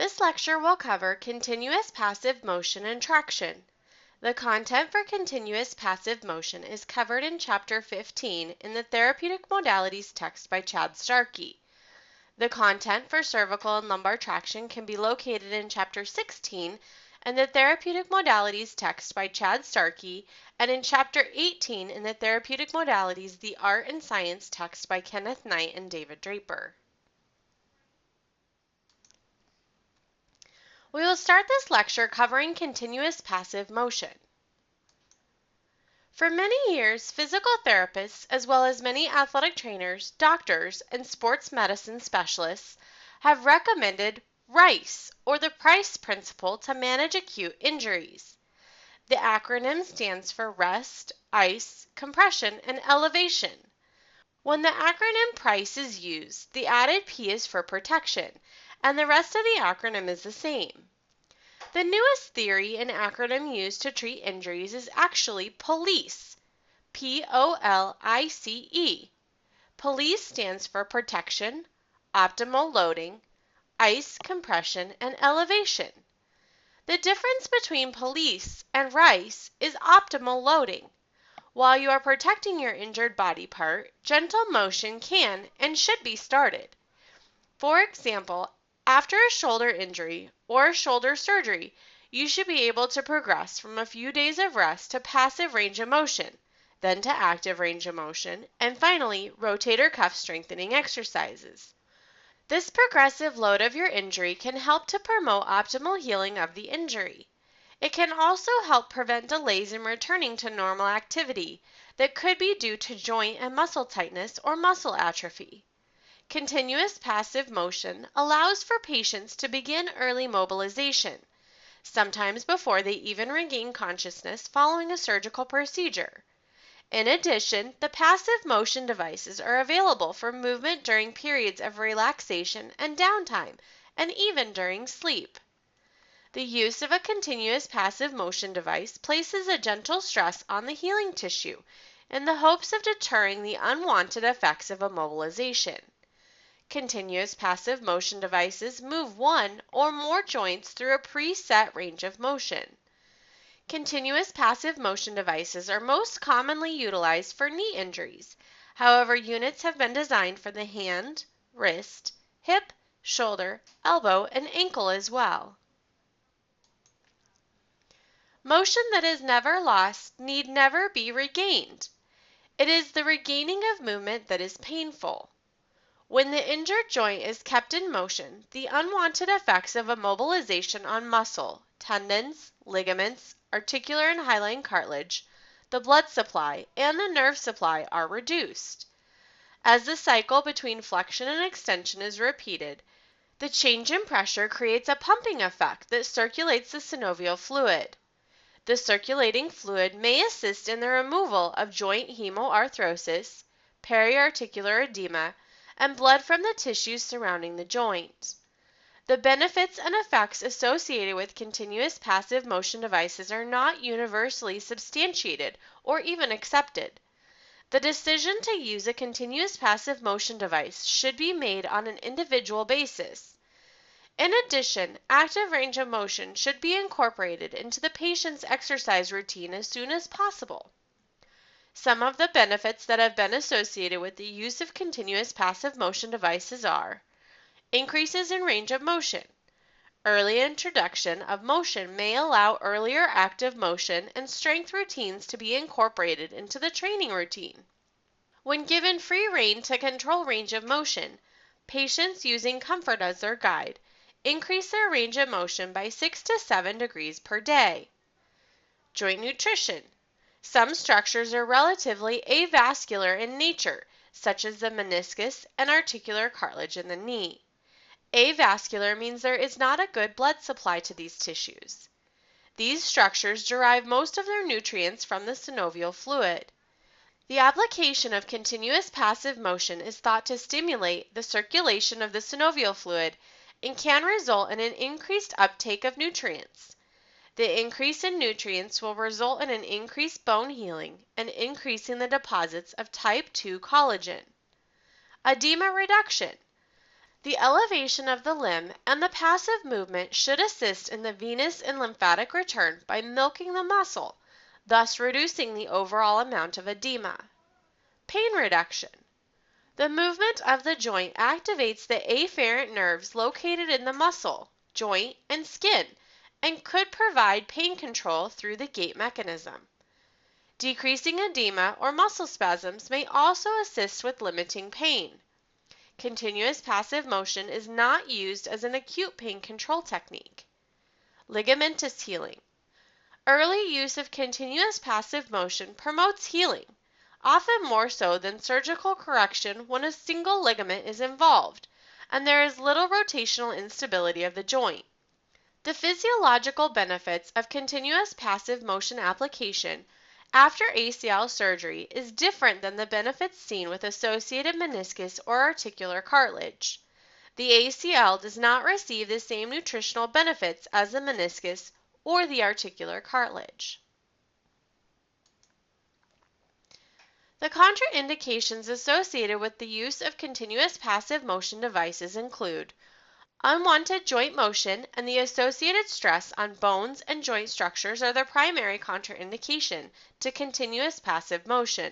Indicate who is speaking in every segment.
Speaker 1: This lecture will cover continuous passive motion and traction. The content for continuous passive motion is covered in Chapter 15 in the Therapeutic Modalities text by Chad Starkey. The content for cervical and lumbar traction can be located in Chapter 16 in the Therapeutic Modalities text by Chad Starkey and in Chapter 18 in the Therapeutic Modalities The Art and Science text by Kenneth Knight and David Draper. We will start this lecture covering continuous passive motion. For many years, physical therapists, as well as many athletic trainers, doctors, and sports medicine specialists, have recommended RICE, or the Price Principle, to manage acute injuries. The acronym stands for rest, ice, compression, and elevation. When the acronym PRICE is used, the added P is for protection, and the rest of the acronym is the same. The newest theory and acronym used to treat injuries is actually POLICE, P-O-L-I-C-E. POLICE stands for protection, optimal loading, ice, compression, and elevation. The difference between POLICE and RICE is optimal loading. While you are protecting your injured body part, gentle motion can and should be started. For example, after a shoulder injury or a shoulder surgery, you should be able to progress from a few days of rest to passive range of motion, then to active range of motion, and finally, rotator cuff strengthening exercises. This progressive load of your injury can help to promote optimal healing of the injury. It can also help prevent delays in returning to normal activity that could be due to joint and muscle tightness or muscle atrophy. Continuous passive motion allows for patients to begin early mobilization, sometimes before they even regain consciousness following a surgical procedure. In addition, the passive motion devices are available for movement during periods of relaxation and downtime, and even during sleep. The use of a continuous passive motion device places a gentle stress on the healing tissue in the hopes of deterring the unwanted effects of immobilization. Continuous passive motion devices move one or more joints through a preset range of motion. Continuous passive motion devices are most commonly utilized for knee injuries. However, units have been designed for the hand, wrist, hip, shoulder, elbow, and ankle as well. Motion that is never lost need never be regained. It is the regaining of movement that is painful. When the injured joint is kept in motion, the unwanted effects of immobilization on muscle, tendons, ligaments, articular and hyaline cartilage, the blood supply, and the nerve supply are reduced. As the cycle between flexion and extension is repeated, the change in pressure creates a pumping effect that circulates the synovial fluid. The circulating fluid may assist in the removal of joint hemoarthrosis, periarticular edema, and blood from the tissues surrounding the joint. The benefits and effects associated with continuous passive motion devices are not universally substantiated or even accepted. The decision to use a continuous passive motion device should be made on an individual basis. In addition, active range of motion should be incorporated into the patient's exercise routine as soon as possible. Some of the benefits that have been associated with the use of continuous passive motion devices are increases in range of motion. Early introduction of motion may allow earlier active motion and strength routines to be incorporated into the training routine. When given free rein to control range of motion, patients using comfort as their guide increase their range of motion by 6 to 7 degrees per day. Joint nutrition. Some structures are relatively avascular in nature, such as the meniscus and articular cartilage in the knee. Avascular means there is not a good blood supply to these tissues. These structures derive most of their nutrients from the synovial fluid. The application of continuous passive motion is thought to stimulate the circulation of the synovial fluid and can result in an increased uptake of nutrients. The increase in nutrients will result in an increased bone healing and increasing the deposits of type 2 collagen. Edema reduction. The elevation of the limb and the passive movement should assist in the venous and lymphatic return by milking the muscle, thus reducing the overall amount of edema. Pain reduction. The movement of the joint activates the afferent nerves located in the muscle, joint, and skin, and could provide pain control through the gait mechanism. Decreasing edema or muscle spasms may also assist with limiting pain. Continuous passive motion is not used as an acute pain control technique. Ligamentous healing. Early use of continuous passive motion promotes healing, often more so than surgical correction when a single ligament is involved, and there is little rotational instability of the joint. The physiological benefits of continuous passive motion application after ACL surgery is different than the benefits seen with associated meniscus or articular cartilage. The ACL does not receive the same nutritional benefits as the meniscus or the articular cartilage. The contraindications associated with the use of continuous passive motion devices include unwanted joint motion and the associated stress on bones and joint structures are the primary contraindication to continuous passive motion.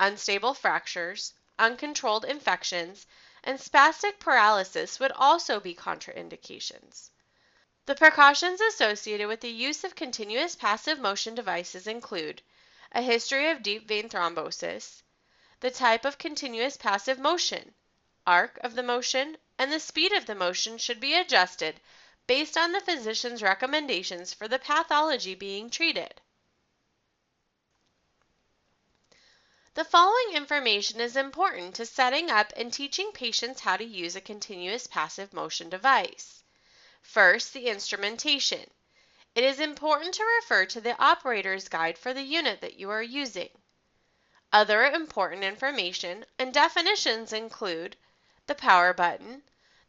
Speaker 1: Unstable fractures, uncontrolled infections, and spastic paralysis would also be contraindications. The precautions associated with the use of continuous passive motion devices include a history of deep vein thrombosis, the type of continuous passive motion, arc of the motion, and the speed of the motion should be adjusted based on the physician's recommendations for the pathology being treated. The following information is important to setting up and teaching patients how to use a continuous passive motion device. First, the instrumentation. It is important to refer to the operator's guide for the unit that you are using. Other important information and definitions include the power button.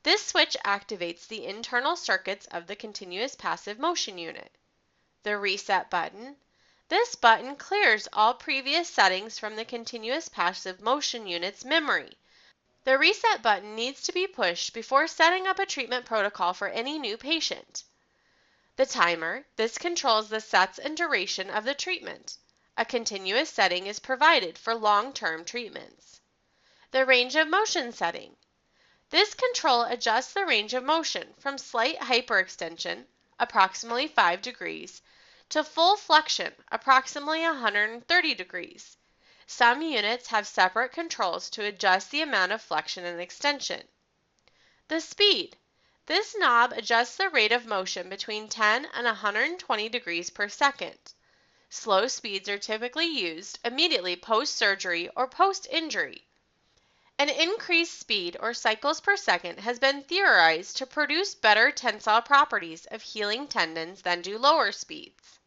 Speaker 1: This switch activates the internal circuits of the continuous passive motion unit. The reset button. This button clears all previous settings from the continuous passive motion unit's memory. The reset button needs to be pushed before setting up a treatment protocol for any new patient. The timer. This controls the sets and duration of the treatment. A continuous setting is provided for long-term treatments. The range of motion setting. This control adjusts the range of motion from slight hyperextension, approximately 5 degrees, to full flexion, approximately 130 degrees. Some units have separate controls to adjust the amount of flexion and extension. The speed. This knob adjusts the rate of motion between 10 and 120 degrees per second. Slow speeds are typically used immediately post-surgery or post-injury. An increased speed or cycles per second has been theorized to produce better tensile properties of healing tendons than do lower speeds.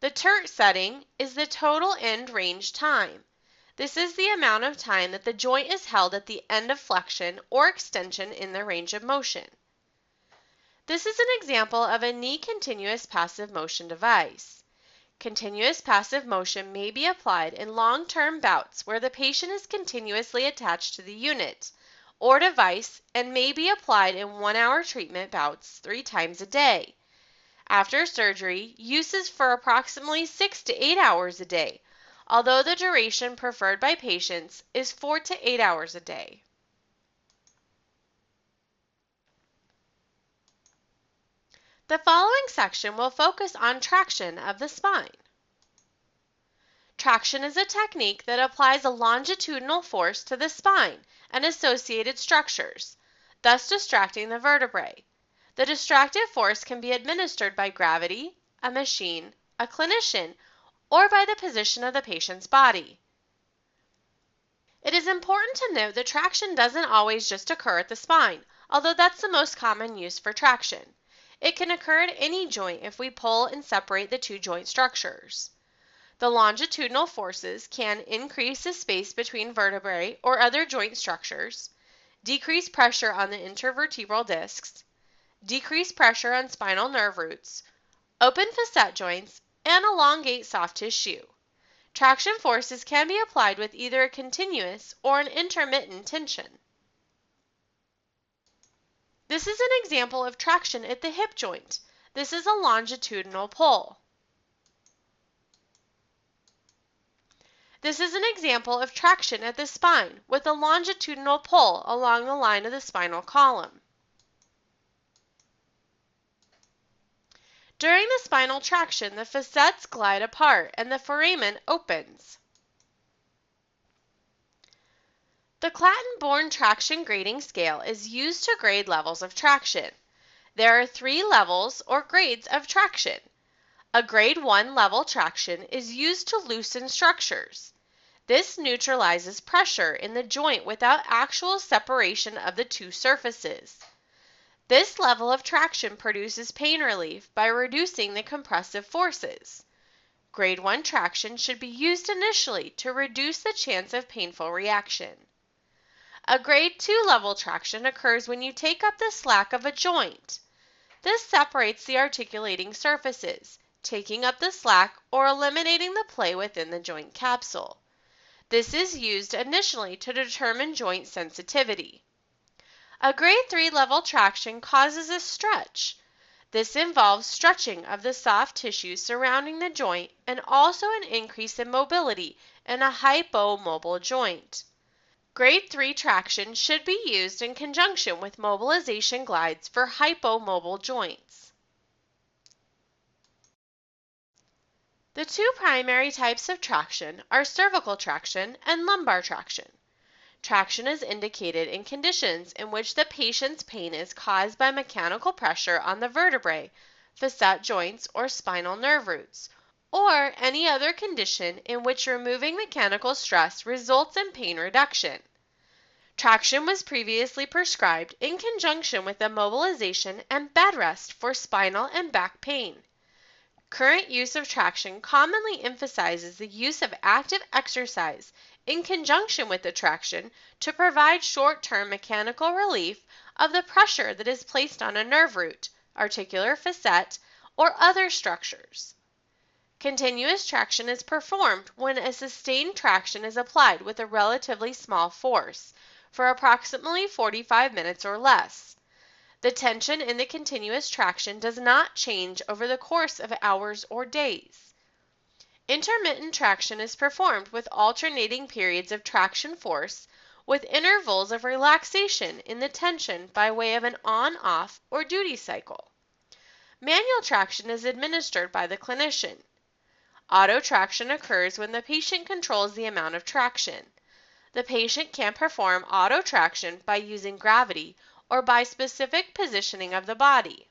Speaker 1: The TERT setting is the total end range time. This is the amount of time that the joint is held at the end of flexion or extension in the range of motion. This is an example of a knee continuous passive motion device. Continuous passive motion may be applied in long-term bouts where the patient is continuously attached to the unit or device and may be applied in 1-hour treatment bouts 3 times a day. After surgery, use is for approximately 6 to 8 hours a day, although the duration preferred by patients is 4 to 8 hours a day. The following section will focus on traction of the spine. Traction is a technique that applies a longitudinal force to the spine and associated structures, thus distracting the vertebrae. The distractive force can be administered by gravity, a machine, a clinician, or by the position of the patient's body. It is important to note that traction doesn't always just occur at the spine, although that's the most common use for traction. It can occur at any joint if we pull and separate the 2 joint structures. The longitudinal forces can increase the space between vertebrae or other joint structures, decrease pressure on the intervertebral discs, decrease pressure on spinal nerve roots, open facet joints, and elongate soft tissue. Traction forces can be applied with either a continuous or an intermittent tension. This is an example of traction at the hip joint. This is a longitudinal pull. This is an example of traction at the spine with a longitudinal pull along the line of the spinal column. During the spinal traction, the facets glide apart and the foramen opens. The Clatton-Born traction grading scale is used to grade levels of traction. There are 3 levels or grades of traction. A grade 1 level traction is used to loosen structures. This neutralizes pressure in the joint without actual separation of the two surfaces. This level of traction produces pain relief by reducing the compressive forces. Grade 1 traction should be used initially to reduce the chance of painful reaction. A grade 2 level traction occurs when you take up the slack of a joint. This separates the articulating surfaces, taking up the slack or eliminating the play within the joint capsule. This is used initially to determine joint sensitivity. A grade 3 level traction causes a stretch. This involves stretching of the soft tissue surrounding the joint and also an increase in mobility in a hypomobile joint. Grade 3 traction should be used in conjunction with mobilization glides for hypomobile joints. The 2 primary types of traction are cervical traction and lumbar traction. Traction is indicated in conditions in which the patient's pain is caused by mechanical pressure on the vertebrae, facet joints, or spinal nerve roots, or any other condition in which removing mechanical stress results in pain reduction. Traction was previously prescribed in conjunction with immobilization and bed rest for spinal and back pain. Current use of traction commonly emphasizes the use of active exercise in conjunction with the traction to provide short-term mechanical relief of the pressure that is placed on a nerve root, articular facet, or other structures. Continuous traction is performed when a sustained traction is applied with a relatively small force for approximately 45 minutes or less. The tension in the continuous traction does not change over the course of hours or days. Intermittent traction is performed with alternating periods of traction force with intervals of relaxation in the tension by way of an on-off or duty cycle. Manual traction is administered by the clinician. Auto traction occurs when the patient controls the amount of traction. The patient can perform auto traction by using gravity or by specific positioning of the body.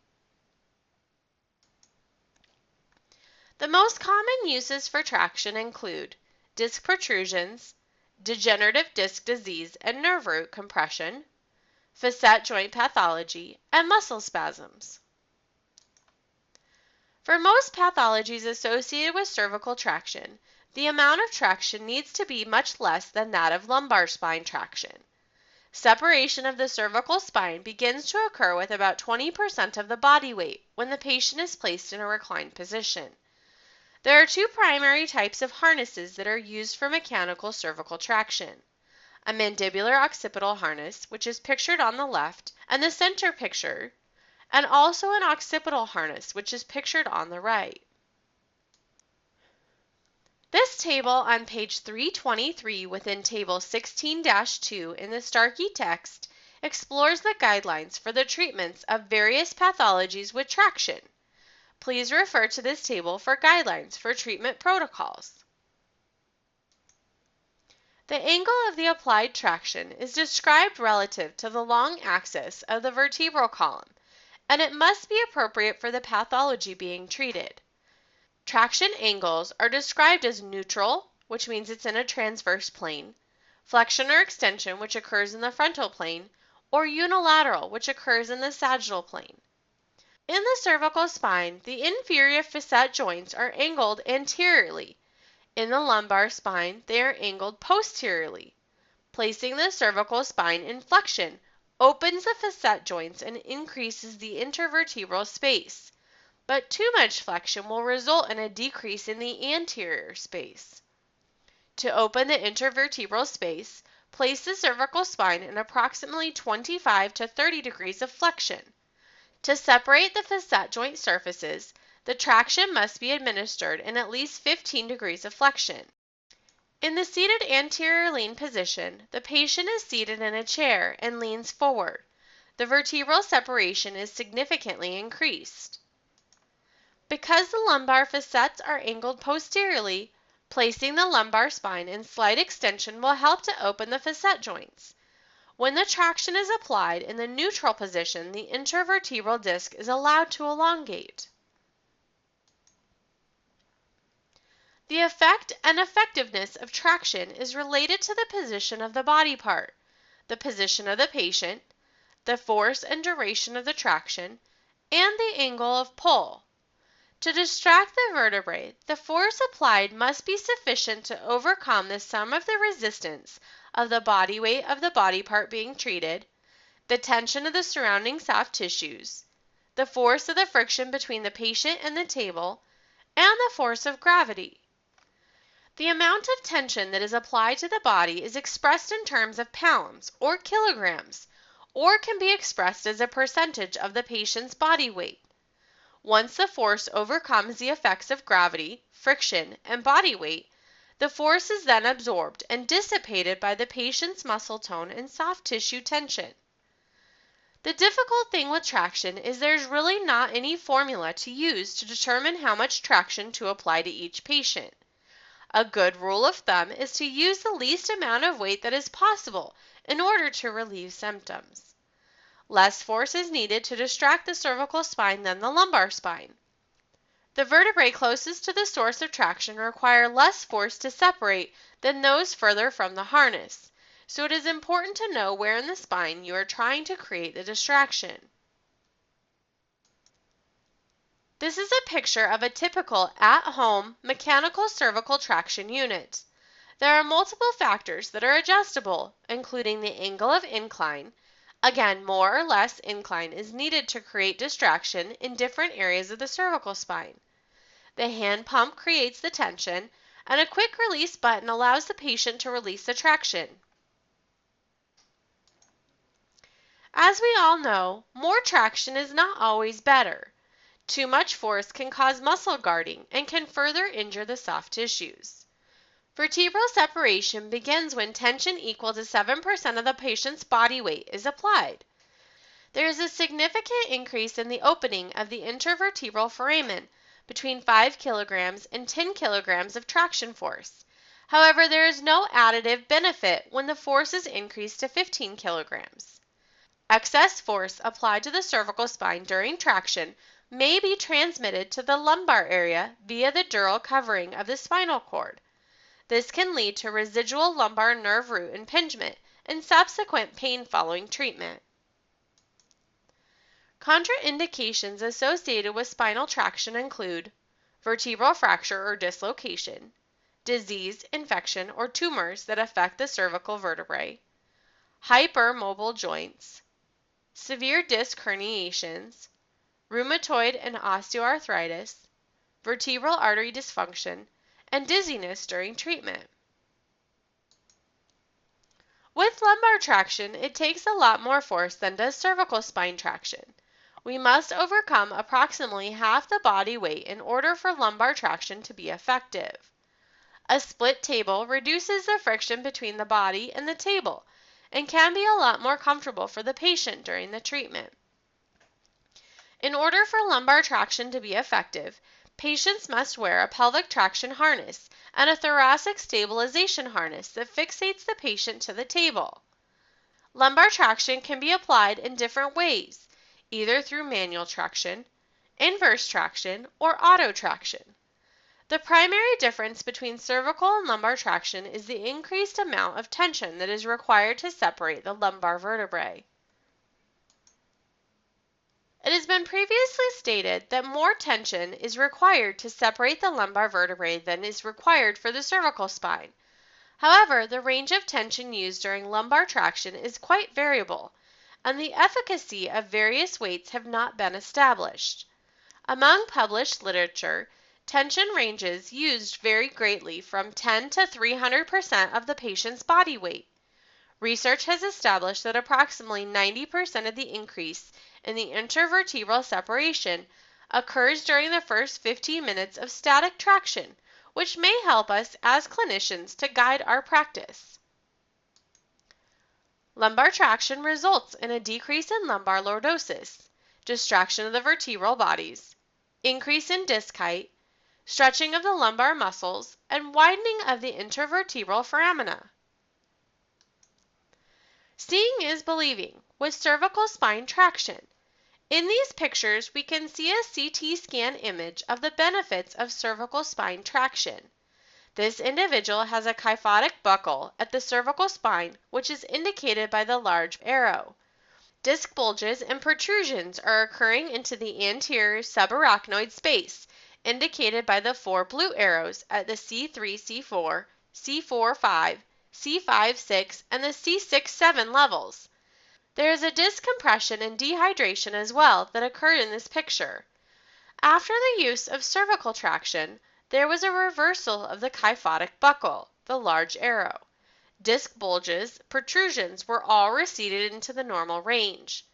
Speaker 1: The most common uses for traction include disc protrusions, degenerative disc disease and nerve root compression, facet joint pathology, and muscle spasms. For most pathologies associated with cervical traction, the amount of traction needs to be much less than that of lumbar spine traction. Separation of the cervical spine begins to occur with about 20% of the body weight when the patient is placed in a reclined position. There are 2 primary types of harnesses that are used for mechanical cervical traction. A mandibular occipital harness, which is pictured on the left, and the center picture, and also an occipital harness, which is pictured on the right. This table on page 323 within table 16-2 in the Starkey text explores the guidelines for the treatments of various pathologies with traction. Please refer to this table for guidelines for treatment protocols. The angle of the applied traction is described relative to the long axis of the vertebral column, and it must be appropriate for the pathology being treated. Traction angles are described as neutral, which means it's in a transverse plane, flexion or extension, which occurs in the frontal plane, or unilateral, which occurs in the sagittal plane. In the cervical spine, the inferior facet joints are angled anteriorly. In the lumbar spine, they are angled posteriorly. Placing the cervical spine in flexion opens the facet joints and increases the intervertebral space, but too much flexion will result in a decrease in the anterior space. To open the intervertebral space, place the cervical spine in approximately 25 to 30 degrees of flexion. To separate the facet joint surfaces, the traction must be administered in at least 15 degrees of flexion. In the seated anterior lean position, the patient is seated in a chair and leans forward. The vertebral separation is significantly increased. Because the lumbar facets are angled posteriorly, placing the lumbar spine in slight extension will help to open the facet joints. When the traction is applied in the neutral position, the intervertebral disc is allowed to elongate. The effect and effectiveness of traction is related to the position of the body part, the position of the patient, the force and duration of the traction, and the angle of pull. To distract the vertebrae, the force applied must be sufficient to overcome the sum of the resistance of the body weight of the body part being treated, the tension of the surrounding soft tissues, the force of the friction between the patient and the table, and the force of gravity. The amount of tension that is applied to the body is expressed in terms of pounds or kilograms, or can be expressed as a percentage of the patient's body weight. Once the force overcomes the effects of gravity, friction, and body weight, the force is then absorbed and dissipated by the patient's muscle tone and soft tissue tension. The difficult thing with traction is there's really not any formula to use to determine how much traction to apply to each patient. A good rule of thumb is to use the least amount of weight that is possible in order to relieve symptoms. Less force is needed to distract the cervical spine than the lumbar spine. The vertebrae closest to the source of traction require less force to separate than those further from the harness, so it is important to know where in the spine you are trying to create the distraction. This is a picture of a typical at-home mechanical cervical traction unit. There are multiple factors that are adjustable, including the angle of incline. Again, more or less incline is needed to create distraction in different areas of the cervical spine. The hand pump creates the tension, and a quick release button allows the patient to release the traction. As we all know, more traction is not always better. Too much force can cause muscle guarding and can further injure the soft tissues. Vertebral separation begins when tension equal to 7% of the patient's body weight is applied. There is a significant increase in the opening of the intervertebral foramen between 5 kilograms and 10 kilograms of traction force. However, there is no additive benefit when the force is increased to 15 kilograms. Excess force applied to the cervical spine during traction may be transmitted to the lumbar area via the dural covering of the spinal cord. This can lead to residual lumbar nerve root impingement and subsequent pain following treatment. Contraindications associated with spinal traction include vertebral fracture or dislocation, disease, infection, or tumors that affect the cervical vertebrae, hypermobile joints, severe disc herniations, rheumatoid and osteoarthritis, vertebral artery dysfunction, and dizziness during treatment. With lumbar traction, it takes a lot more force than does cervical spine traction. We must overcome approximately half the body weight in order for lumbar traction to be effective. A split table reduces the friction between the body and the table and can be a lot more comfortable for the patient during the treatment. In order for lumbar traction to be effective, patients must wear a pelvic traction harness and a thoracic stabilization harness that fixates the patient to the table. Lumbar traction can be applied in different ways, either through manual traction, inverse traction, or auto traction. The primary difference between cervical and lumbar traction is the increased amount of tension that is required to separate the lumbar vertebrae. It has been previously stated that more tension is required to separate the lumbar vertebrae than is required for the cervical spine. However, the range of tension used during lumbar traction is quite variable, and the efficacy of various weights have not been established. Among published literature, tension ranges used vary greatly from 10 to 300% of the patient's body weight. Research has established that approximately 90% of the increase in the intervertebral separation occurs during the first 15 minutes of static traction, which may help us as clinicians to guide our practice. Lumbar traction results in a decrease in lumbar lordosis, distraction of the vertebral bodies, increase in disc height, stretching of the lumbar muscles, and widening of the intervertebral foramina. Seeing is believing with cervical spine traction. In these pictures, we can see a CT scan image of the benefits of cervical spine traction. This individual has a kyphotic buckle at the cervical spine, which is indicated by the large arrow. Disc bulges and protrusions are occurring into the anterior subarachnoid space, indicated by the 4 blue arrows at the C3, C4, C4, 5, C5, 6, and the C6, 7 levels. There is a disc compression and dehydration as well that occurred in this picture. After the use of cervical traction, there was a reversal of the kyphotic buckle, the large arrow. Disc bulges, protrusions were all receded into the normal range.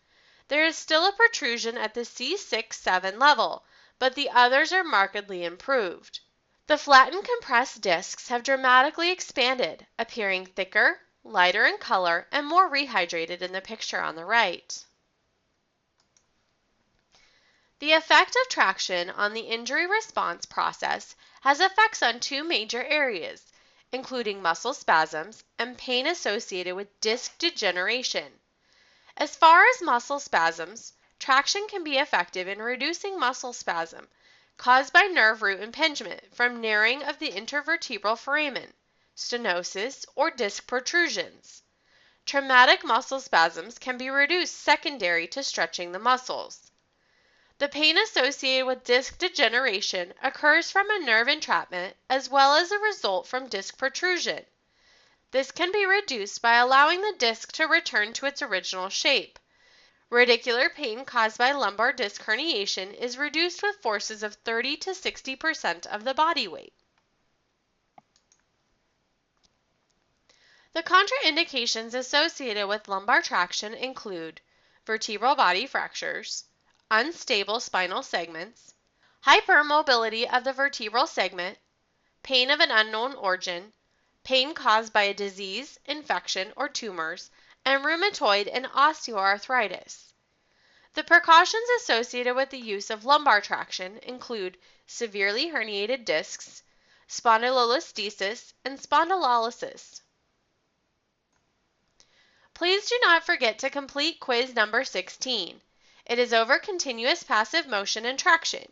Speaker 1: There is still a protrusion at the C6, 7 level, but the others are markedly improved. The flattened compressed discs have dramatically expanded, appearing thicker, lighter in color, and more rehydrated in the picture on the right. The effect of traction on the injury response process has effects on 2 major areas, including muscle spasms and pain associated with disc degeneration. As far as muscle spasms, traction can be effective in reducing muscle spasm caused by nerve root impingement from narrowing of the intervertebral foramen, stenosis, or disc protrusions. Traumatic muscle spasms can be reduced secondary to stretching the muscles. The pain associated with disc degeneration occurs from a nerve entrapment as well as a result from disc protrusion. This can be reduced by allowing the disc to return to its original shape. Radicular pain caused by lumbar disc herniation is reduced with forces of 30 to 60% of the body weight. The contraindications associated with lumbar traction include vertebral body fractures, unstable spinal segments, hypermobility of the vertebral segment, pain of an unknown origin, pain caused by a disease, infection, or tumors, and rheumatoid and osteoarthritis. The precautions associated with the use of lumbar traction include severely herniated discs, spondylolisthesis, and spondylolysis. Please do not forget to complete quiz number 16. It is over continuous passive motion and traction.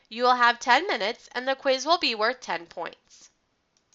Speaker 1: You will have 10 minutes and the quiz will be worth 10 points.